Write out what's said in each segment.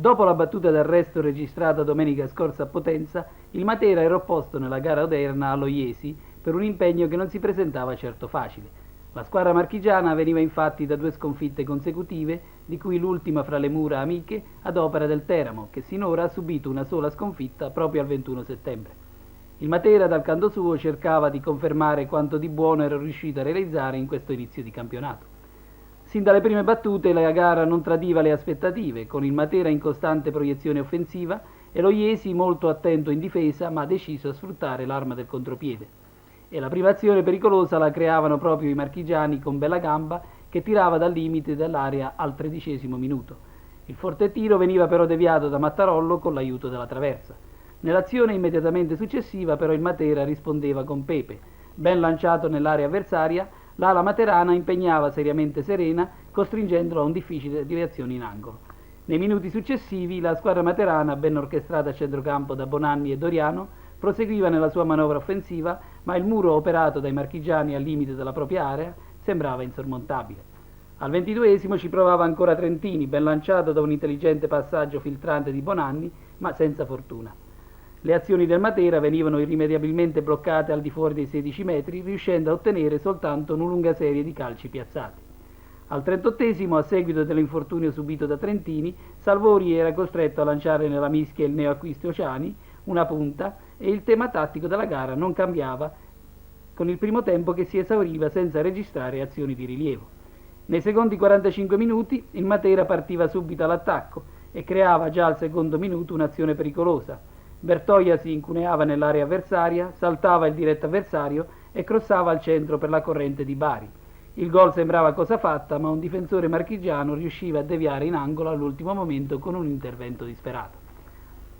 Dopo la battuta d'arresto registrata domenica scorsa a Potenza, il Matera era opposto nella gara odierna allo Iesi per un impegno che non si presentava certo facile. La squadra marchigiana veniva infatti da 2 sconfitte consecutive, di cui l'ultima fra le mura amiche ad opera del Teramo, che sinora ha subito una sola sconfitta proprio al 21 settembre. Il Matera dal canto suo cercava di confermare quanto di buono era riuscito a realizzare in questo inizio di campionato. Sin dalle prime battute la gara non tradiva le aspettative, con il Matera in costante proiezione offensiva e lo Iesi molto attento in difesa ma deciso a sfruttare l'arma del contropiede. E la prima azione pericolosa la creavano proprio i marchigiani con Bella Gamba che tirava dal limite dell'area al 13° minuto. Il forte tiro veniva però deviato da Mattarollo con l'aiuto della traversa. Nell'azione immediatamente successiva però il Matera rispondeva con Pepe. Ben lanciato nell'area avversaria, l'ala materana impegnava seriamente Serena, costringendolo a un difficile deviazione in angolo. Nei minuti successivi la squadra materana, ben orchestrata a centrocampo da Bonanni e Doriano, proseguiva nella sua manovra offensiva, ma il muro operato dai marchigiani al limite della propria area sembrava insormontabile. Al 22° ci provava ancora Trentini, ben lanciato da un intelligente passaggio filtrante di Bonanni, ma senza fortuna. Le azioni del Matera venivano irrimediabilmente bloccate al di fuori dei 16 metri, riuscendo a ottenere soltanto una lunga serie di calci piazzati. Al 38°, a seguito dell'infortunio subito da Trentini, Salvori era costretto a lanciare nella mischia il neoacquisto Oceani, una punta, e il tema tattico della gara non cambiava con il primo tempo che si esauriva senza registrare azioni di rilievo. Nei secondi 45 minuti il Matera partiva subito all'attacco e creava già al secondo minuto un'azione pericolosa. Bertoia si incuneava nell'area avversaria, saltava il diretto avversario e crossava al centro per la corrente di Bari. Il gol sembrava cosa fatta, ma un difensore marchigiano riusciva a deviare in angolo all'ultimo momento con un intervento disperato.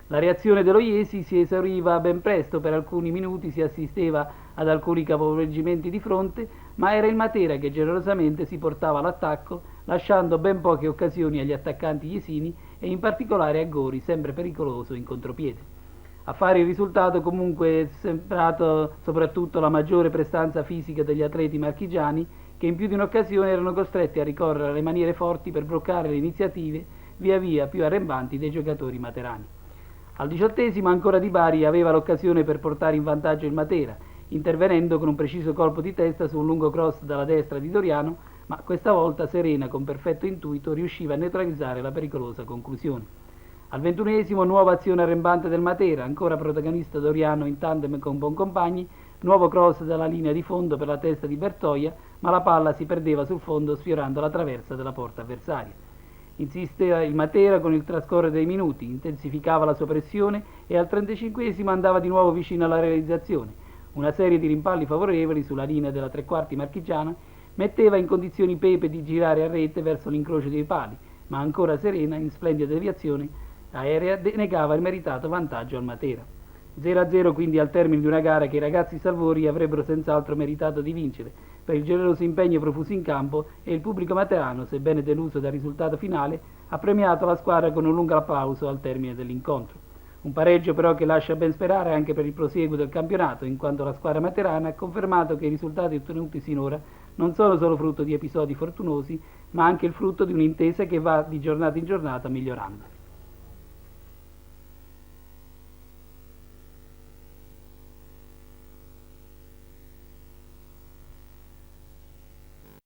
La reazione dello Iesi si esauriva ben presto, per alcuni minuti si assisteva ad alcuni capovolgimenti di fronte, ma era il Matera che generosamente si portava all'attacco, lasciando ben poche occasioni agli attaccanti iesini e in particolare a Gori, sempre pericoloso in contropiede. A fare il risultato comunque è sembrato soprattutto la maggiore prestanza fisica degli atleti marchigiani, che in più di un'occasione erano costretti a ricorrere alle maniere forti per bloccare le iniziative via via più arrembanti dei giocatori materani. Al 18° ancora Di Bari aveva l'occasione per portare in vantaggio il Matera, intervenendo con un preciso colpo di testa su un lungo cross dalla destra di Doriano, ma questa volta Serena con perfetto intuito riusciva a neutralizzare la pericolosa conclusione. Al 21° nuova azione arrembante del Matera, ancora protagonista Doriano in tandem con Boncompagni, nuovo cross dalla linea di fondo per la testa di Bertoia, ma la palla si perdeva sul fondo sfiorando la traversa della porta avversaria. Insisteva il Matera con il trascorrere dei minuti, intensificava la sua pressione e al 35° andava di nuovo vicino alla realizzazione. Una serie di rimpalli favorevoli sulla linea della tre quarti marchigiana metteva in condizioni Pepe di girare a rete verso l'incrocio dei pali, ma ancora Serena, in splendida deviazione aerea, denegava il meritato vantaggio al Matera. 0-0 quindi al termine di una gara che i ragazzi salvori avrebbero senz'altro meritato di vincere, per il generoso impegno profuso in campo, e il pubblico materano, sebbene deluso dal risultato finale, ha premiato la squadra con un lungo applauso al termine dell'incontro. Un pareggio però che lascia ben sperare anche per il prosieguo del campionato, in quanto la squadra materana ha confermato che i risultati ottenuti sinora non sono solo frutto di episodi fortunosi, ma anche il frutto di un'intesa che va di giornata in giornata migliorando.